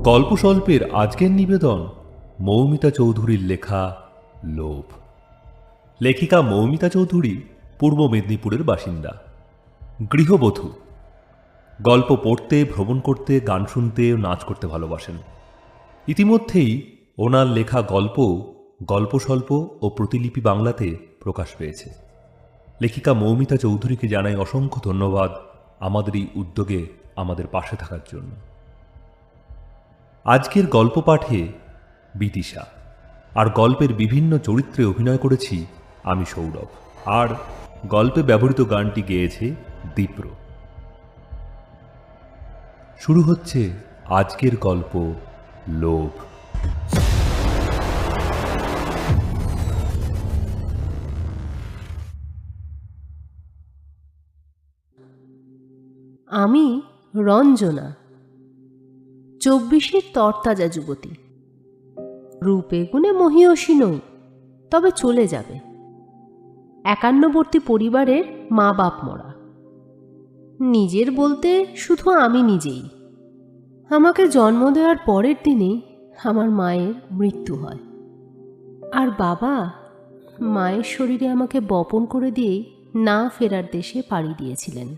গল্পস্বল্পের আজকের নিবেদন মৌমিতা চৌধুরীর লেখা লোভ। লেখিকা মৌমিতা চৌধুরী পূর্ব মেদিনীপুরের বাসিন্দা, গৃহবধূ। গল্প পড়তে, ভ্রমণ করতে, গান শুনতে, নাচ করতে ভালোবাসেন। ইতিমধ্যেই ওনার লেখা গল্প গল্পস্বল্প ও প্রতিলিপি বাংলাতে প্রকাশ পেয়েছে। লেখিকা মৌমিতা চৌধুরীকে জানাই অসংখ্য ধন্যবাদ আমাদের এই উদ্যোগে আমাদের পাশে থাকার জন্য। আজকের গল্প পাঠে বিদিশা, আর গল্পের বিভিন্ন চরিত্রে অভিনয় করেছি আমি সৌরভ, আর গল্পে ব্যবহৃত গানটি গেয়েছে দীপ্র। শুরু হচ্ছে আজকের গল্প লোভ। আমি রঞ্জনা, 24-এর তরতাজা যুবতী। রূপে গুণে মহীয়সী নই, তবে চলে যাবে। 51বর্তী পরিবারের মা বাপ মরা। নিজের বলতে শুধু আমি নিজেই। আমাকে জন্ম দেওয়ার পরের দিনেই আমার মায়ের মৃত্যু হয়, আর বাবা মায়ের শরীরে আমাকে বপন করে দিয়েই না ফেরার দেশে পাড়ি দিয়েছিলেন।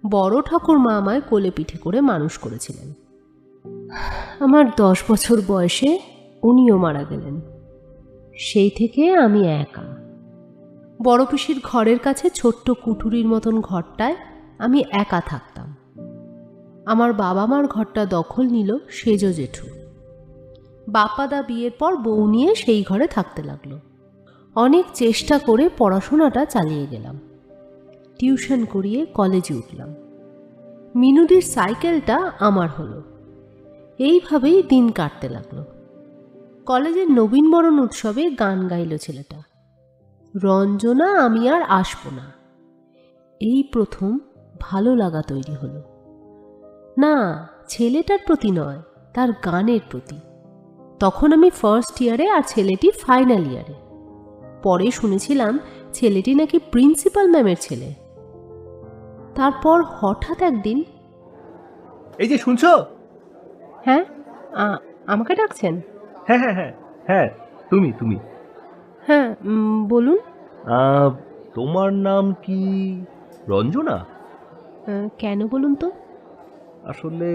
বড় ঠাকুরমা আমায় কোলে পিঠে করে মানুষ করেছিলেন। আমার 10 বছর বয়সে উনিও মারা গেলেন। সেই থেকে আমি একা। বড় পিসির ঘরের কাছে ছোট্ট কুঠুরির মতন ঘরটায় আমি একা থাকতাম। আমার বাবা মার ঘরটা দখল নিল সেজ জেঠু। বাপাদা বিয়ের পর বউ নিয়ে সেই ঘরে থাকতে লাগলো। অনেক চেষ্টা করে পড়াশোনাটা চালিয়ে গেলাম। টিউশন করিয়ে কলেজে উঠলাম। মিনুদির সাইকেলটা আমার হলো। এইভাবেই দিন কাটতে লাগলো। কলেজের নবীনবরণ উৎসবে গান গাইল ছেলেটা, রঞ্জনা আমি আর আসবো না। এই প্রথম ভালো লাগা তৈরি হলো। না, ছেলেটার প্রতি নয়, তার গানের প্রতি। তখন আমি ফার্স্ট ইয়ারে আর ছেলেটি ফাইনাল ইয়ারে। পরে শুনেছিলাম ছেলেটি নাকি প্রিন্সিপাল ম্যামের ছেলে। তারপর হঠাৎ একদিন, এই যে শুনছো? হ্যাঁ, আমাকে ডাকছেন? হ্যাঁ হ্যাঁ হ্যাঁ হ্যাঁ, তুমি তুমি হ্যাঁ, বলুন। তোমার নাম কি রঞ্জনা? কেন বলুন তো? আসলে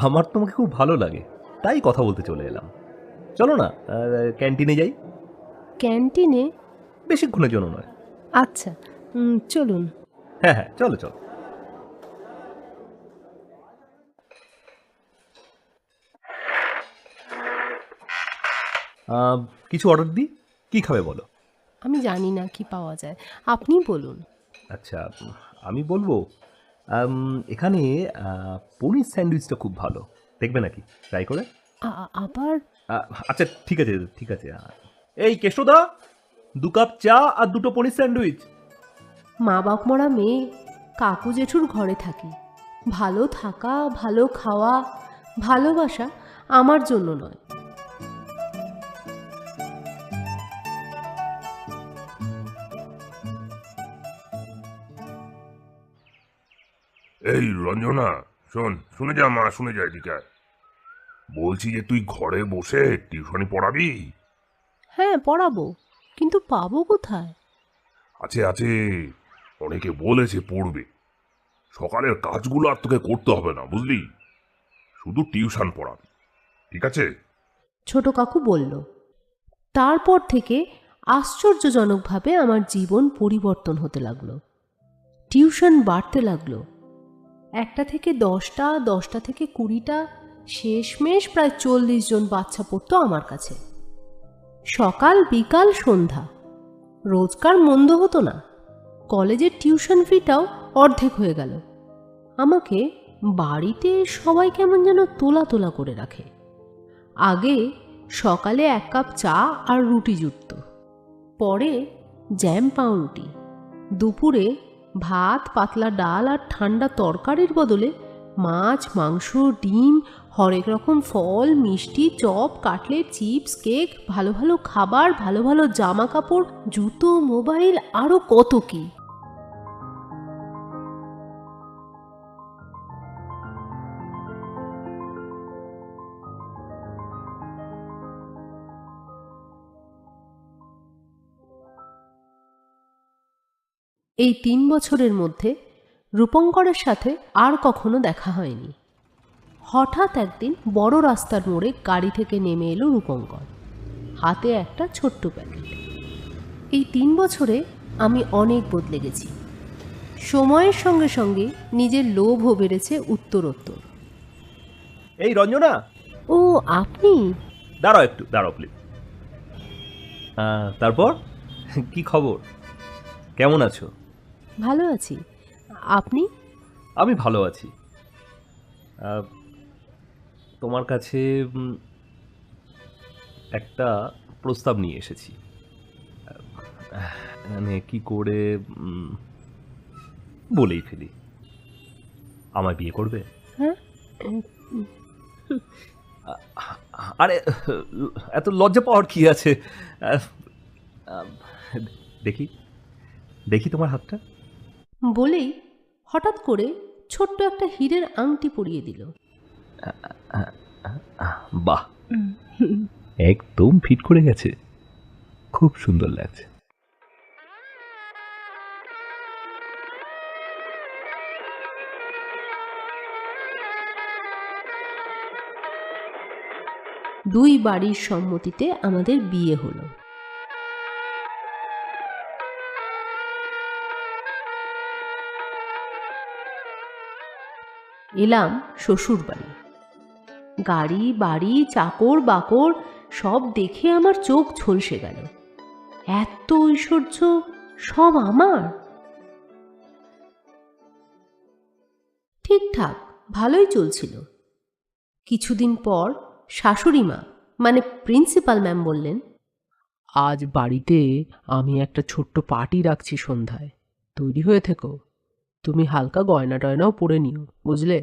আমার তোমাকে খুব ভালো লাগে, তাই কথা বলতে চলে এলাম। চলো না ক্যান্টিনে যাই। ক্যান্টিনে? বেশিক্ষণের জন্য নয়। আচ্ছা, চলুন। হ্যাঁ হ্যাঁ, চলো চলো। কিছু অর্ডার দিই? কি খাবে বলো? আমি জানি না কি পাওয়া যায়, আপনি বলুন। আচ্ছা, আমি বলবো এখানে পনির স্যান্ডউইচটা খুব ভালো, দেখবে নাকি ট্রাই করে? আবার? আচ্ছা ঠিক আছে ঠিক আছে। এই কেষ্টদা, 2 কাপ চা আর 2টো পনির স্যান্ডউইচ। মা বাপ মরা মেয়ে, কাকু জেঠুর ঘরে থাকি। ভালো থাকা, ভালো খাওয়া, ভালোবাসা আমার জন্য নয়। এই রঞ্জনা, শোন, শুনে যা মা, শুনে যা এদিকে। বলছি যে তুই ঘরে বসে টিউশনি পড়াবি? হ্যাঁ, পড়াবো, কিন্তু পাবো কোথায়? আছে আছে, অনেকে বলেছে পড়বে। সকালের কাজগুলো আর তোকে করতে হবে না, বুঝলি? শুধু টিউশন পড়াবি, ঠিক আছে? ছোট কাকু বলল। তারপর থেকে আশ্চর্যজনকভাবে আমার জীবন পরিবর্তন হতে লাগলো। টিউশন বাড়তে লাগলো। 1টা থেকে 10টা, 10টা থেকে 20টা, শেষমেশ প্রায় 40 জন বাচ্চা পড়তো আমার কাছে। সকাল বিকাল সন্ধ্যা। রোজকার মন্দ হতো না। কলেজের টিউশন ফিটাও অর্ধেক হয়ে গেল। আমাকে বাড়িতে সবাই কেমন যেন তোলা তোলা করে রাখে। আগে সকালে 1 কাপ চা আর রুটি জুটত, পরে জ্যাম পাউরুটি, দুপুরে ভাত, পাতলা ডাল আর ঠান্ডা তরকারির বদলে মাছ, মাংস, ডিম, হরেক রকম ফল, মিষ্টি, চপ, কাটলেট, চিপস, কেক, ভালো ভালো খাবার, ভালো ভালো জামা কাপড়, জুতো, মোবাইল, আরও কত কি। এই 3 বছরের মধ্যে রূপঙ্করের সাথে আর কখনো দেখা হয়নি। হঠাৎ একদিন বড় রাস্তার মোড়ে গাড়ি থেকে নেমে এলো রূপঙ্কর, হাতে একটা ছোট্ট প্যাকেট। এই 3 বছরে আমি অনেক বদলে গেছি। সময়ের সঙ্গে সঙ্গে নিজের লোভও বেড়েছে উত্তরোত্তর। এই রঞ্জনা, ও আপনি? দাঁড়াও প্লিজ। তারপর কি খবর, কেমন আছো? ভালো আছি, আপনি? আমি ভালো আছি। তোমার কাছে একটা প্রস্তাব নিয়ে এসেছি। মানে কি করে বলেই ফেলি, আমায় বিয়ে করবে? হ্যাঁ? আরে এত লজ্জা পাওয়ার কি আছে? দেখি দেখি তোমার হাতটা। বলেই হঠাৎ করে ছোট্ট একটা হীরের আংটি পরিয়ে দিল। বাহ, একদম ফিট করে গেছে, খুব সুন্দর লাগছে। দুই বাড়ির সম্মতিতে আমাদের বিয়ে হলো। এলাম শ্বশুর বাড়ি। গাড়ি বাড়ি চাকর বাকর সব দেখে আমার চোখ ঝলসে গেল। এত ঐশ্বর্য সব আমার। ঠিকঠাক ভালোই চলছিল। কিছুদিন পর শাশুড়ি মা মানে প্রিন্সিপাল ম্যাম বললেন, আজ বাড়িতে আমি একটা ছোট্ট পার্টি রাখছি সন্ধ্যায়, তৈরি হয়ে থেকো। তুমি হালকা গয়না টয়নাও পরে নিও, বুঝলে?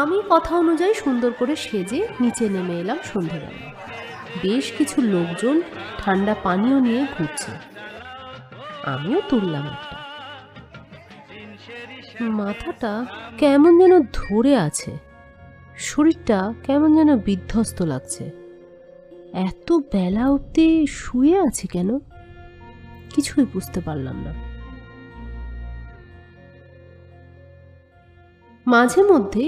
আমি কথা অনুযায়ী সুন্দর করে সেজে নিচে নেমে এলাম সন্ধেবেলা। বেশ কিছু লোকজন ঠান্ডা পানীয় নিয়ে ঘুরছে, আমিও তুললাম একটা। মাথাটা কেমন যেন ধরে আছে, শরীরটা কেমন যেন বিধ্বস্ত লাগছে। এত বেলা অবধি শুয়ে আছি কেন, কিছুই বুঝতে পারলাম না। মাঝে মধ্যে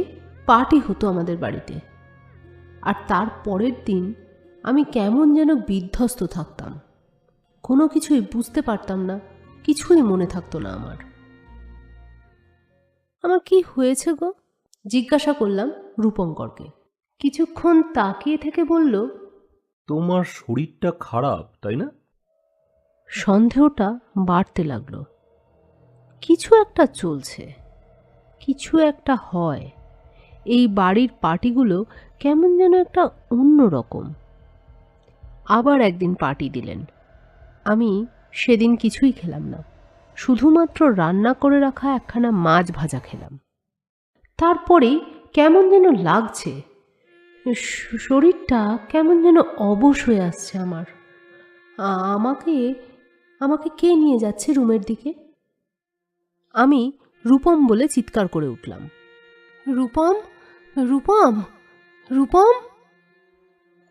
পার্টি হতো আমাদের বাড়িতে, আর তার পরের দিন আমি কেমন যেন বিধ্বস্ত থাকতাম। কোনো কিছুই বুঝতে পারতাম না, কিছুই মনে থাকতো না আমার। আমার কি হয়েছে গো, জিজ্ঞাসা করলাম রূপঙ্করকে। কিছুক্ষণ তাকিয়ে থেকে বলল, তোমার শরীরটা খারাপ, তাই না? সন্দেহটা বাড়তে লাগলো। কিছু একটা চলছে, কিছু একটা হয়। এই বাড়ির পার্টিগুলো কেমন যেন একটা অন্য রকম। আবার একদিন পার্টি দিলেন। আমি সেদিন কিছুই খেলাম না, শুধুমাত্র রান্না করে রাখা একখানা মাছ ভাজা খেলাম। তারপরেই কেমন যেন লাগছে, শরীরটা কেমন যেন অবশ হয়ে আসছে আমার। আমাকে আমাকে কে নিয়ে যাচ্ছে রুমের দিকে? আমি রূপম বলে চিৎকার করে উঠলাম, রূপম, রূপম, রূপম!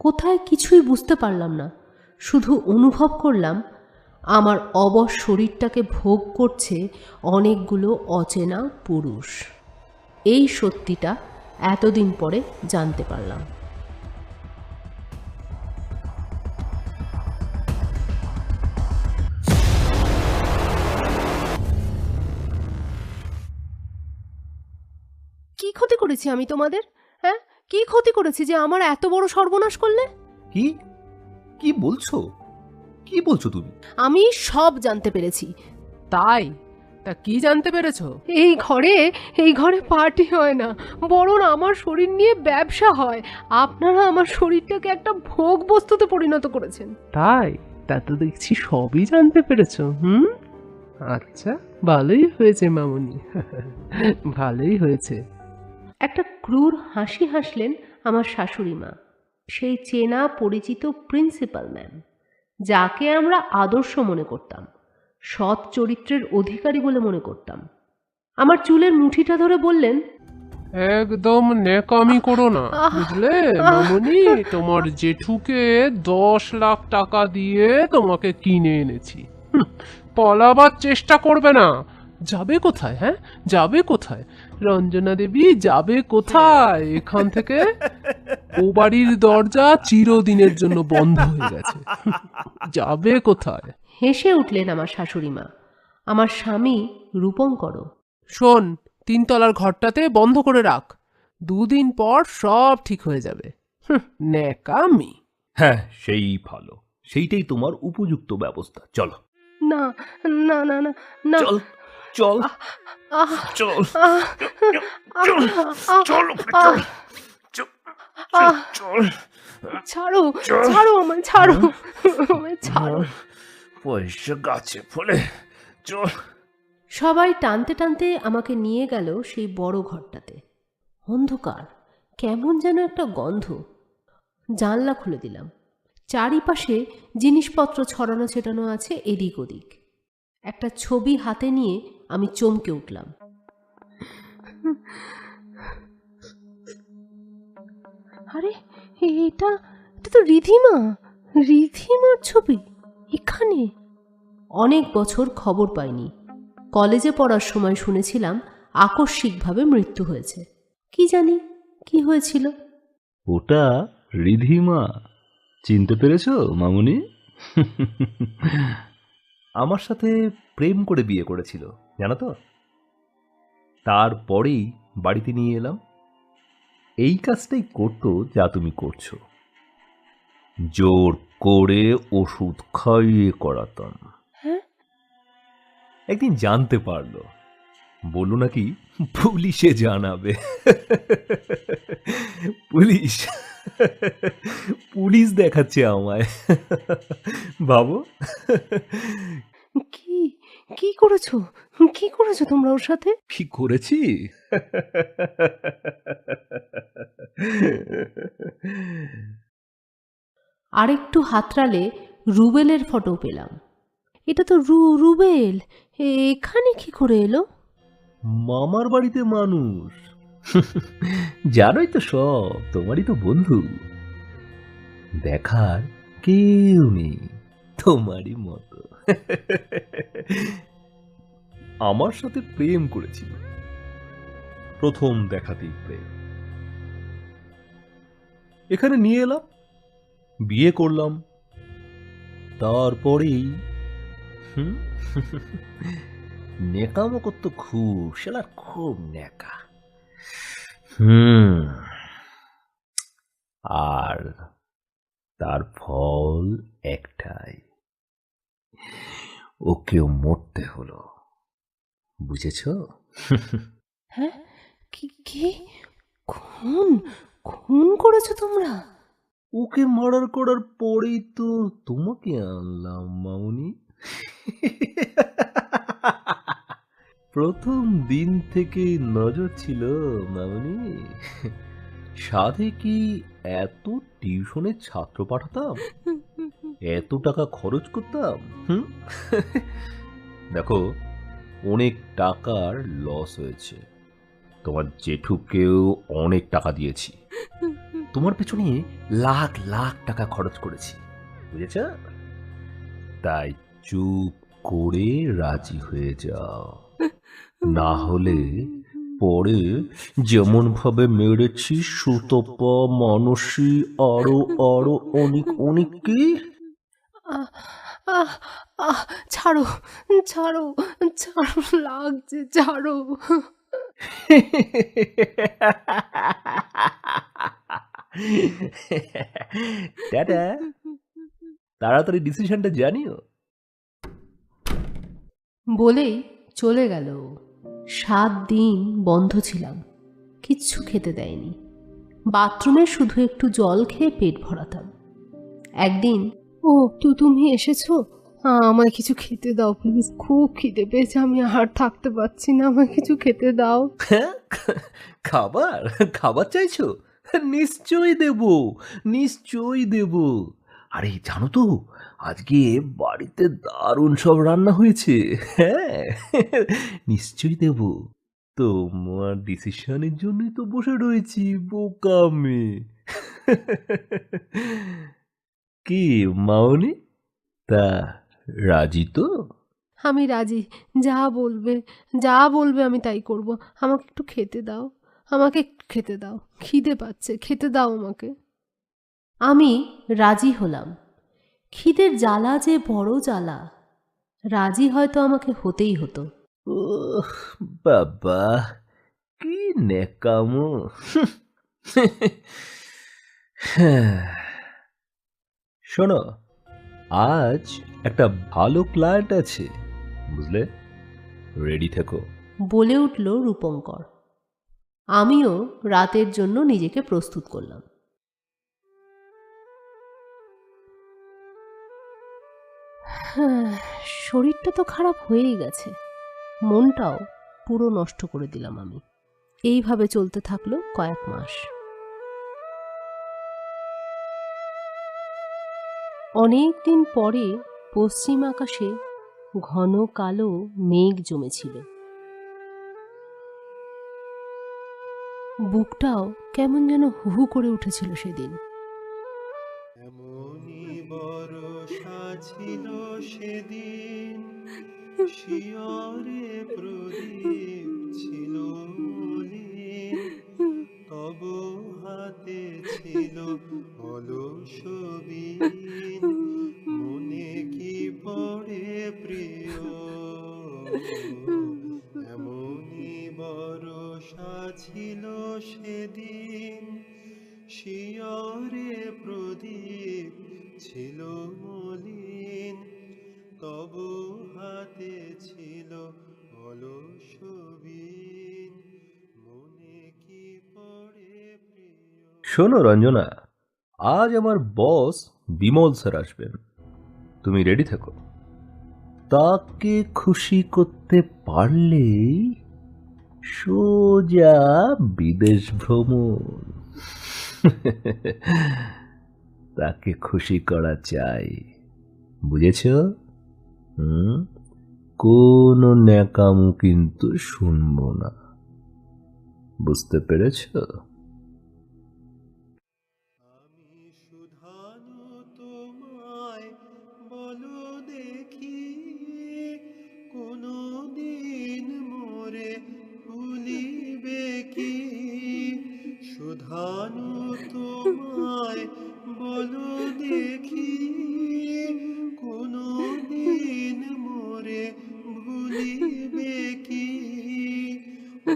কোথায় কিছুই বুঝতে পারলাম না, শুধু অনুভব করলাম আমার অবশ শরীরটাকে ভোগ করছে অনেকগুলো অচেনা পুরুষ। এই সত্যিটা এতদিন পরে জানতে পারলাম। কি ক্ষতি করেছি আমি তোমাদের? হ্যাঁ, কি ক্ষতি করেছি যে আমার এত বড় সর্বনাশ করলে? কি কি বলছো, কি বলছো তুমি? আমি সব জানতে পেরেছি। তাই? তা কি জানতে পেরেছো? এই ঘরে পার্টি হয় না, বরং আমার শরীর নিয়ে ব্যবসা হয়। আপনারা আমার শরীরটাকে একটা ভোগ বস্তুতে পরিণত করেছেন। তাই? তা তো দেখছি সবই জানতে পেরেছো। আচ্ছা, ভালোই হয়েছে মামুনি, ভালোই হয়েছে। একটা ক্রূর হাসি হাসলেন আমার শাশুড়ি মা, সেই চেনা পরিচিত প্রিন্সিপাল ম্যাম, যাকে আমরা আদর্শ মনে করতাম, সৎ চরিত্রের অধিকারী বলে মনে করতাম। আমার চুলের মুঠিটা ধরে বললেন, একদম ন্যাকামি করো না, বুঝলে মামুনি? তোমার জেঠুকে 10 লাখ টাকা দিয়ে তোমাকে কিনে এনেছি। পলাবার চেষ্টা করবে না। যাবে কোথায়? হ্যাঁ, যাবে কোথায়? রঞ্জনা দেবী যাবে কোথায় এখান থেকে? ও বাড়ির দরজা চিরদিনের জন্য বন্ধ হয়ে গেছে। যাবে কোথায়? হেসে উঠলেন আমার শাশুড়ি মা। আমার স্বামী রূপঙ্কর। শোন, 3 তলার ঘরটাতে বন্ধ করে রাখ, 2 দিন পর সব ঠিক হয়ে যাবে। ন্যাকামি। হ্যাঁ, সেই ভালো, সেইটাই তোমার উপযুক্ত ব্যবস্থা। চলো না না না না না, চল চল আহ, চল আহ, চল আহ, চল আহ, চল আহ, চল ছাড়ো চল। ছাড়ো, আমায় ছাড়ো, আমায় ছাড়ো। পয়সা গাছে ফলে চল। সবাই টানতে টানতে আমাকে নিয়ে গেল সেই বড় ঘরটাতে। অন্ধকার, কেমন যেন একটা গন্ধ। জানলা খুলে দিলাম। চারিপাশে জিনিসপত্র ছড়ানো ছেটানো আছে এদিক ওদিক। একটা ছবি হাতে নিয়ে আমি চমকে উঠলাম। আরে, এটা এটা তো রিধিমা, রিধিমার ছবি এখানে। অনেক বছর খবর পাইনি। কলেজে পড়ার সময় শুনেছিলাম আকস্মিকভাবে মৃত্যু হয়েছে। কি জানি কি হয়েছিল। ওটা রিধিমা, চিনতে পেরেছো মামুনি? আমার সাথে প্রেম করে বিয়ে করেছিল, জানো তো। তারপরেই বাড়িতে নিয়ে এলাম। এই কাজটাই করতো যা তুমি করছো। জোর করে ওষুধ খাইয়ে করাতাম। হ্যাঁ? একদিন জানতে পারলো, বললো নাকি পুলিশে জানাবে। পুলিশ পুলিশ দেখাচ্ছে আমায়, ভাবো। কি কি করেছো, কি করেছো তোমরা ওর সাথে? কি করেছি? আরেকটু হাতড়ালে রুবেলের ফটো পেলাম। এটা তো রুবেল, এখানে কি করে এলো? মামার বাড়িতে মানুষ, জানোই তো, সব তোমারই তো বন্ধু। দেখার কেউ নেই তোমারই মতো। আমার সাথে প্রেম করেছিল, প্রথম দেখাতেই প্রেম। এখানে নিয়ে এলাম, বিয়ে করলাম, তারপরেই নেকামো করতো খুব, সেলার খুব নেকা। আর তার ফল একটাই, ওকেও মরতে হলো, বুঝেছ? হ্যাঁ, কি কি খুন খুন করেছো তোমরা? ওকে মার্ডার করার পরেই তো তোমাকে আনলাম মামুনি। প্রথম দিন থেকেই নজর ছিল মামুনি। সাধে কি এত টিউশনের ছাত্র পাঠাতাম, এত টাকা খরচ করতাম? দেখো, অনেক টাকার লস হয়েছে, তোমার জেঠুকেও অনেক টাকা দিয়েছি, তোমার পেছনে লাখ লাখ টাকা খরচ করেছি, বুঝেছ? তাই চুপ করে রাজি হয়ে যাও, না হলে পরে যেমন ভাবে মেরেছি সুতপা, মানসী, আরো আরো অনেক অনেককে। আহ, আহ, আহ, ছাড়ো ছাড়ো ছাড়ো, লাগছে, ছাড়ো। টাটা, তাড়াতাড়ি ডিসিশনটা জানিও। বলেই চলে গেল। 7 দিন বন্ধ ছিলাম, কিচ্ছু খেতে দেয়নি। বাথরুমে শুধু একটু জল খেয়ে পেট ভরাতাম। একদিন, ও তুমি এসেছো, আমায় কিছু খেতে দাও প্লিজ, খুব খিদে পেয়েছে, আমি আর থাকতে পারছি না, আমায় কিছু খেতে দাও। খাবার খাবার চাইছো? নিশ্চয়ই দেব, নিশ্চয়ই দেব। আরে জানো তো, আজকে বাড়িতে দারুণ সব রান্না হয়েছে। হ্যাঁ, নিশ্চয়ই দেব। তোমার ডিসিশনের জন্যই তো বসে রয়েছি, বোকা মেয়ে। কি মামনি, তা রাজি তো? আমি রাজি, যা বলবে, যা বলবে আমি তাই করব। আমাকে একটু খেতে দাও, আমাকে একটু খেতে দাও, খিদে পাচ্ছে, খেতে দাও আমাকে। আমি রাজি হলাম। খিদের জ্বালা যে বড় জ্বালা, রাজি হয়তো আমাকে হতেই হতো। ওহ বাবা, কি নেকামো! শোনো, আজ একটা ভালো ক্লায়েন্ট আছে, বুঝলে? রেডি থেকো। বলে উঠল রূপঙ্কর। আমিও রাতের জন্য নিজেকে প্রস্তুত করলাম। শরীরটা তো খারাপ হয়েই গেছে, মনটাও পুরো নষ্ট করে দিলাম আমি। এইভাবে চলতে থাকলো কয়েক মাস। অনেক দিন পরে পশ্চিম আকাশে ঘন কালো মেঘ জমেছিল। বুকটাও কেমন যেন হু হু করে উঠেছিল সেদিন। এমনই বরষা ছিল সেদিন, শিয়রে প্রদীপ ছিল মলিন, তব হাতে ছিল অলস বীণ, মনে কি পড়ে প্রিয়। এমনই বরষা ছিল সেদিন, শিয়রে প্রদীপ ছিল মলিন, তব হাতে ছিল অলস বীণ, মনে কি পড়ে প্রিয়। শোনো রঞ্জনা, আজ আমার বস বিমল স্যার আসবেন, তুমি রেডি থেকো। তাকে খুশি করতে পারলেই সোজা বিদেশ ভ্রমণ। তাকে খুশি করা চাই, বুঝেছ? কোনো ন্যাকামো কিন্তু শুনবো না, বুঝতে পেরেছ? আমি শুধানু তোমায় বলো দেখি, কোনো দিন মোরে ভুলিবে কি? শুধানু তোমায় বলো দেখি, কোনো দিন মোরে ভুলিবে কি?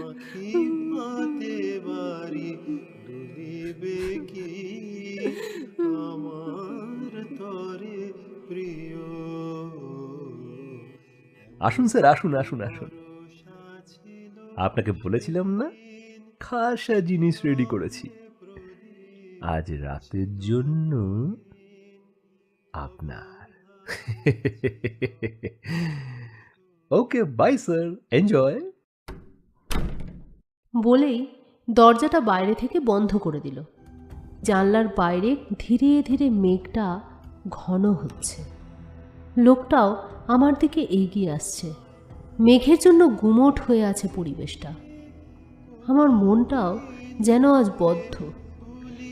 আখি ভাতে বাড়ি দুলিবে কি আমার তরে প্রিয়? আসুন স্যার, আসুন আসুন আসুন। বরষা ছিল আপনাকে বলেছিলাম না, খাসা জিনিস রেডি করেছি আজ রাতের জন্য আপনার। Okay bye sir, enjoy. বলেই দরজাটা বাইরে থেকে বন্ধ করে দিল। জানলার বাইরে ধীরে ধীরে মেঘটা ঘন হচ্ছে। লোকটাও আমার দিকে এগিয়ে আসছে। মেঘের জন্য গুমোট হয়ে আছে পরিবেশটা। আমার মনটাও যেন আজ বদ্ধ।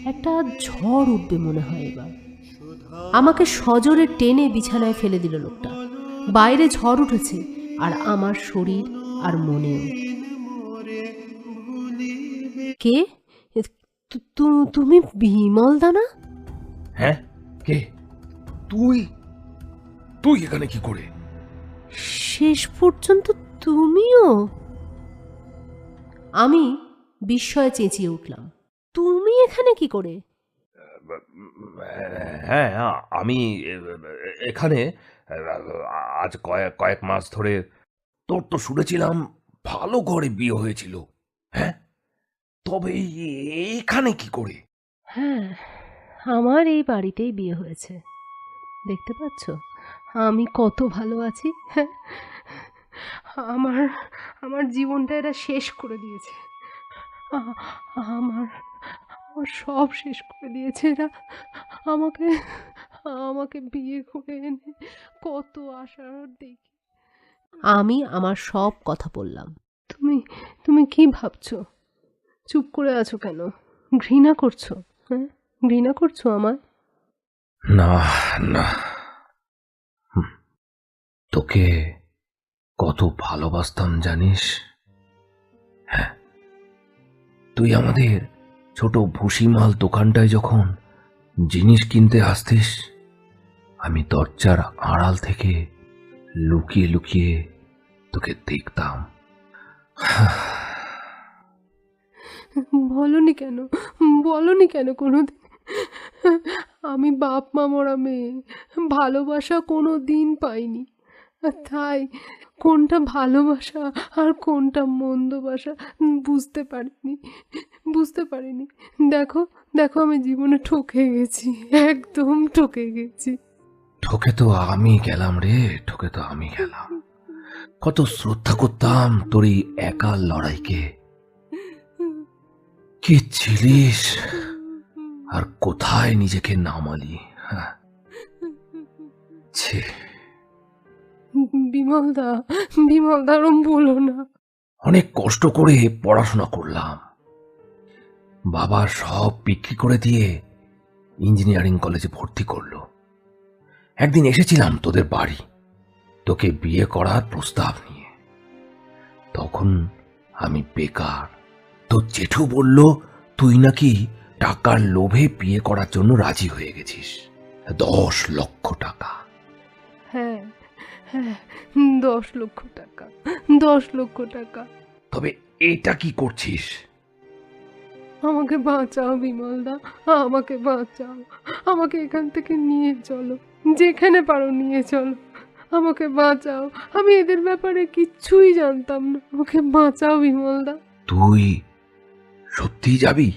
একটা ঝড় উঠবে মনে হয় এবার। আমাকে সজোরে টেনে বিছানায় ফেলে দিল লোকটা। বাইরে ঝড় উঠেছে, আর আমার শরীর আর মনেও। কে? তুমি বিমল দানা? হ্যাঁ, কে? তুই তুই এখানে কি করে? শেষ পর্যন্ত তুমিও? আমি বিস্ময়ে চেঁচিয়ে উঠলাম, তুমি এখানে কি করে? হ্যাঁ, আমি এখানে আজ কয়েক মাস ধরে। তোর তো শুনেছিলাম ভালো ঘরে বিয়ে হয়েছিল, হ্যাঁ? তবে এখানে কি করে? হ্যাঁ, আমার এই বাড়িতেই বিয়ে হয়েছে। দেখতে পাচ্ছ আমি কত ভালো আছি। আমার আমার জীবনটা এরা শেষ করে দিয়েছে। আ- আমার আমার সব শেষ করে দিয়েছে এরা। আমাকে আমাকে বিয়ে করে এনে কত আশার দেখি। আমি আমার সব কথা বললাম। তুমি তুমি তুমি কি ভাবছো? চুপ করে আছো কেন? ঘৃণা করছো? হ্যাঁ, ঘৃণা করছো আমায়? না, না। হুম, তোকে কত ভালোবাসতাম জানিস? হ্যাঁ, তুই আমাদের ছোট ভুসিমাল দোকানটায় যখন জিনিস কিনতে আসতিস, আমি দরজার আড়াল থেকে লুকিয়ে লুকিয়ে তোকে দেখতাম। বলনি কেন? বলনি কেন কোনোদিন? আমি বাপ মা মরা মেয়ে, ভালোবাসা কোনো দিন পাইনি। আর তাই কোনটা ভালোবাসা আর কোনটা মন্দবাসা বুঝতে পারিনি, বুঝতে পারিনি। দেখো দেখো, আমি জীবনে ঠকে গেছি, একদম ঠকে গেছি। ঠকে তো আমি গেলাম রে, ঠকে তো আমি গেলাম। কত শ্রদ্ধা করতাম তোর এই একা লড়াইকে। কি ছিলিস আর কোথায় নিজেকে নামালি? হ্যাঁ, ছি। বিমলদা, বিমলদা ওরম বলো না। অনেক কষ্ট করে পড়াশোনা করলাম, বাবার সব বিক্রি করে দিয়ে ইঞ্জিনিয়ারিং কলেজে ভর্তি করলো। একদিন এসেছিলাম তোদের বাড়ি তোকে বিয়ে করার প্রস্তাব নিয়ে। তখন আমি বেকার। তোর জেঠু বলল তুই নাকি টাকার লোভে বিয়ে করার জন্য রাজি হয়ে গেছিস। 10 লক্ষ টাকা। হ্যাঁ হ্যাঁ, 10 লক্ষ টাকা, 10 লক্ষ টাকা। তবে এটা কি করছিস? আমাকে বাঁচাও বিমলদা, আমাকে বাঁচাও। আমাকে এখান থেকে নিয়ে চলো, যেখানে পারো নিয়ে চলো। আমাকে বাঁচাও, আমি এদের ব্যাপারে কিচ্ছুই জানতাম না। আমাকে বাঁচাও বিমলদা। তুই সত্যিই যাবি?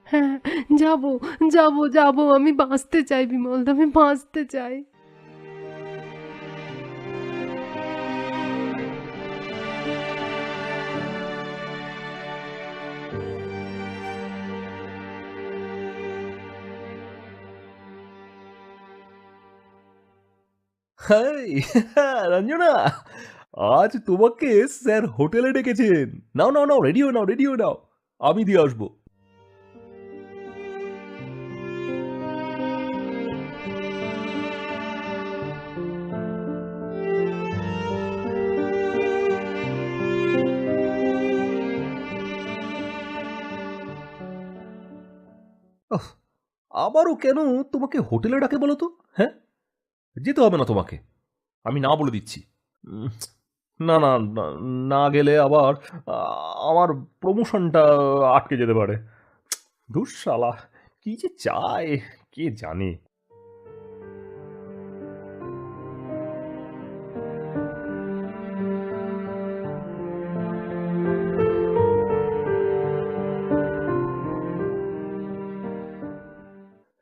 হ্যাঁ, যাবো যাবো যাবো। আমি বাঁচতে চাই বিমলদা, আমি বাঁচতে চাই। হাই, রঞ্জনা, আজ তোমাকে স্যার হোটেলে ডেকেছেন। নাও নাও নাও, রেডি হয়ে নাও, রেডি হয়ে নাও, আমি দিয়ে আসবো। ওহ, আবারও কেন তোমাকে হোটেলে ডাকে বলো তো? হ্যাঁ, যেতে হবে না তোমাকে, আমি না বলে দিচ্ছি। উম, না না না, না গেলে আবার আমার প্রমোশনটা আটকে যেতে পারে। ধুর শালা, কি যে চায় কে জানে।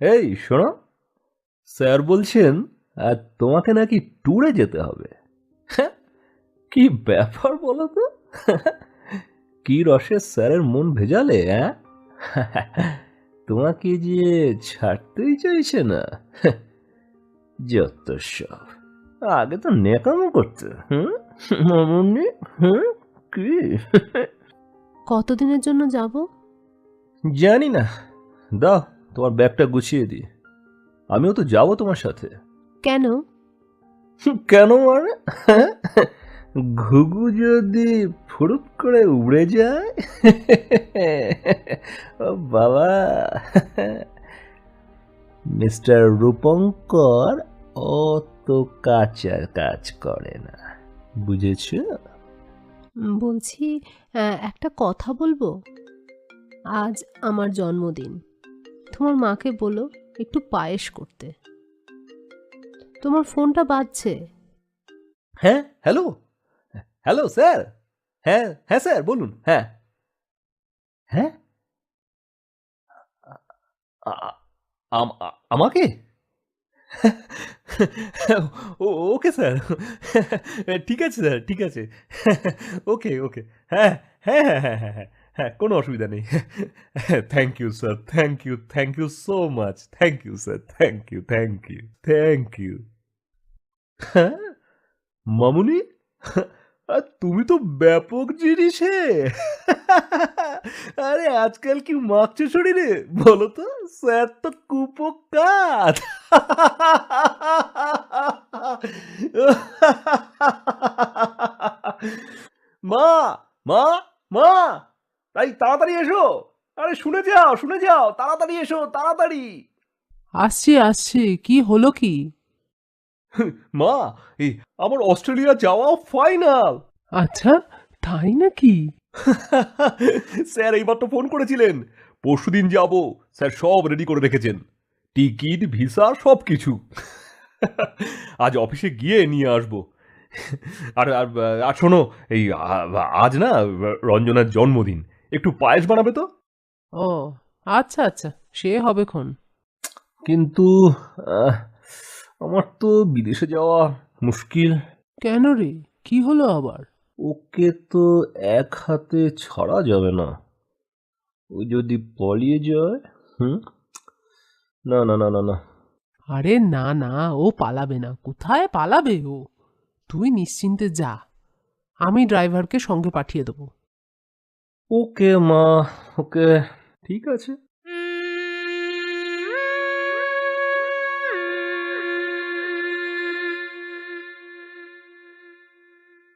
এই শোনো, স্যার বলছেন তোমাকে নাকি ট্যুরে যেতে হবে। হ্যাঁ, কি ব্যাপার বলো তো? কি রসে স্যারের মন ভেজালে? হ্যাঁ, তোমাকে যে ছাড়তেই চাইছে না। যত সব, আগে তো নেকামো করতে। মামুনি, কি? কতদিনের জন্য যাব? জানি না, দাও তোমার ব্যাগটা গুছিয়ে দিই। আমিও তো যাবো তোমার সাথে। কেন? কেন মানে? ঘুঘু যদি ফুরুত করে উড়ে যায়। ও বাবা, মিস্টার রূপঙ্কর অত কাঁচা কাজ করে না, বুঝেছ? বলছি, একটা কথা বলবো। আজ আমার জন্মদিন, তোমার মাকে বলো একটু পায়েস করতে। তোমার ফোনটা বাজছে। হ্যাঁ, হ্যালো, হ্যালো স্যার। হ্যাঁ হ্যাঁ স্যার, বলুন। হ্যাঁ হ্যাঁ, আমাকে? ওকে স্যার, ঠিক আছে স্যার, ঠিক আছে। ওকে ওকে, হ্যাঁ হ্যাঁ হ্যাঁ হ্যাঁ হ্যাঁ হ্যাঁ হ্যাঁ, কোনো অসুবিধা নেই। Thank you sir, thank you so much. Thank you sir, thank you, thank you, thank you. হ্যাঁ, মামুনি, আর তুমি তো ব্যাপক জিনিসে। আরে আজকাল কি মাখছো শরীরে বলো তো, স্যার তো কুপোকাত। মা, মা, মা, তাই তাড়াতাড়ি এসো। আরে শুনে যাও, তাড়াতাড়ি এসো, তাড়াতাড়ি। আসছি আসছি, কি হলো কি? মা, এই আমার অস্ট্রেলিয়া যাওয়া ফাইনাল। আচ্ছা, তাই নাকি? স্যার এইবার তো ফোন করেছিলেন, পরশুদিন যাব। স্যার সব রেডি করে রেখেছেন, টিকিট, ভিসা, সব কিছু। আজ অফিসে গিয়ে নিয়ে আসবো। আর আর আর শোনো, এই আজ না রঞ্জনার জন্মদিন, একটু পায়েস বানাবে তো। ও আচ্ছা আচ্ছা, সে হবে খন। কিন্তু আমার তো বিদেশে যাওয়া মুশকিল। কেন রে, কি হলো আবার? ওকে তো এক হাতে ছাড়া যাবে না। ও যদি পালিয়ে যায়। হুম, না না না না না। আরে না না, ও পালাবে না, কোথায় পালাবে ও? তুই নিশ্চিন্তে যা, আমি ড্রাইভারকে সঙ্গে পাঠিয়ে দেবো। ওকে মা, ওকে, ঠিক আছে।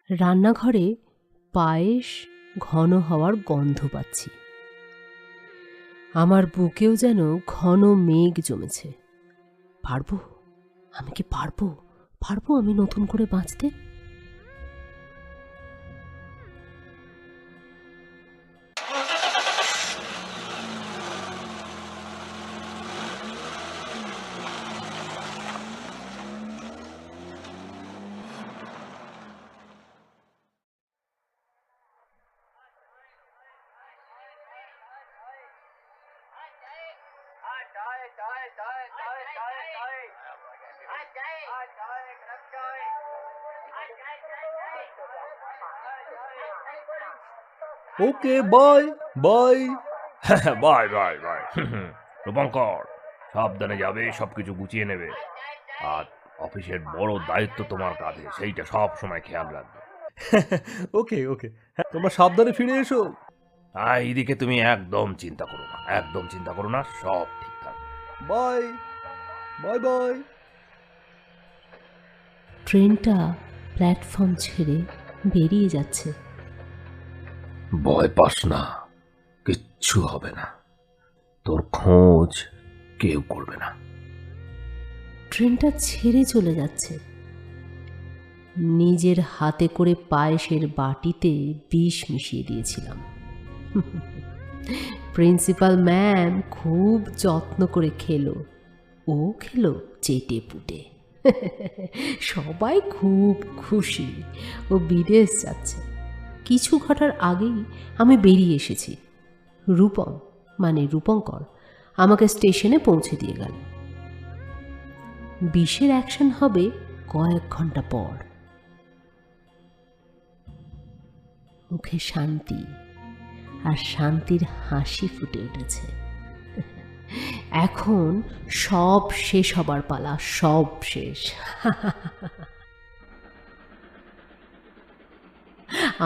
রান্নাঘরে পায়েস ঘন হওয়ার গন্ধ পাচ্ছি। আমার বুকেও যেন ঘন মেঘ জমেছে। পারবো? আমি কি পারবো? পারবো আমি নতুন করে বাঁচতে? Okay, bye bye. Bye bye bye. Rupankar, সাবধানে যাবে, সবকিছু গুছিয়ে নেবে। আর অফিসের বড় দায়িত্ব তোমার কাঁধে, সেইটা সব সময় খেয়াল রাখবে। ওকে ওকে, হ্যাঁ, তোমরা সাবধানে ফিরে এসো। আর এইদিকে তুমি একদম চিন্তা করো না, একদম চিন্তা করো না, সব ঠিক থাকবে। By bye by. ট্রেনটা প্ল্যাটফর্ম ছেড়ে বেরিয়ে যাচ্ছে। ভয় পাস না, কিচ্ছু হবে না, তোর খোঁজ কেউ করবে না। ট্রেনটা ছেড়ে চলে যাচ্ছে। নিজের হাতে করে পায়েসের বাটিতে বিষ মিশিয়ে দিয়েছিলাম। প্রিন্সিপাল ম্যাম খুব যত্ন করে খেলো, ও খেলো চেটে পুটে। সবাই খুব খুশি, ও বিদেশ যাচ্ছে। কিছু ঘটার আগেই আমি বেরিয়ে এসেছি। রূপম মানে রূপঙ্কর আমাকে স্টেশনে পৌঁছে দিয়ে গেল। বিষের অ্যাকশন হবে কয়েক ঘন্টা পর। মুখে শান্তি, আর শান্তির হাসি ফুটে উঠেছে। এখন সব শেষ হবার পালা, সব শেষ।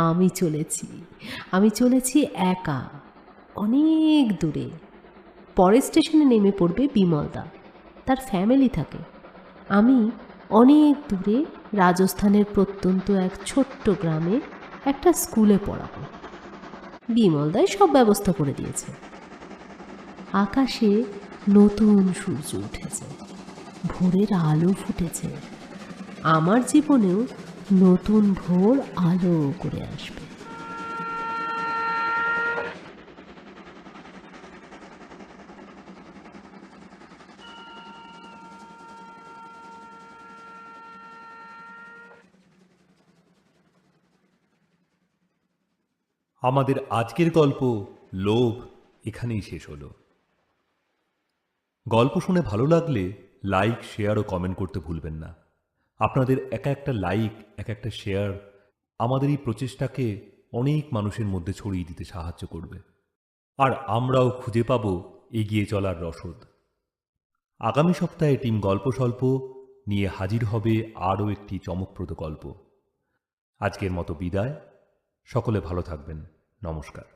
আমি চলেছি একা, অনেক দূরে। পরের স্টেশনে নেমে পড়বে বিমলদা, তার ফ্যামিলি থাকে। আমি অনেক দূরে রাজস্থানের প্রত্যন্ত এক ছোট্ট গ্রামে একটা স্কুলে পড়াবো। বিমলদাই সব ব্যবস্থা করে দিয়েছে। আকাশে নতুন সূর্য উঠেছে, ভোরের আলো ফুটেছে। আমার জীবনেও নতুন ভোর আলো করে আসবে। আমাদের আজকের গল্প লোভ এখানেই শেষ হলো। গল্প শুনে ভালো লাগলে লাইক, শেয়ার ও কমেন্ট করতে ভুলবেন না। আপনাদের এক একটা লাইক, এক একটা শেয়ার আমাদের এই প্রচেষ্টাকে অনেক মানুষের মধ্যে ছড়িয়ে দিতে সাহায্য করবে। আর আমরাও খুঁজে পাব এগিয়ে চলার রসদ। আগামী সপ্তাহে টিম গল্প স্বল্প নিয়ে হাজির হবে আরও একটি চমকপ্রদ গল্প। আজকের মতো বিদায়। সকলে ভালো থাকবেন। নমস্কার।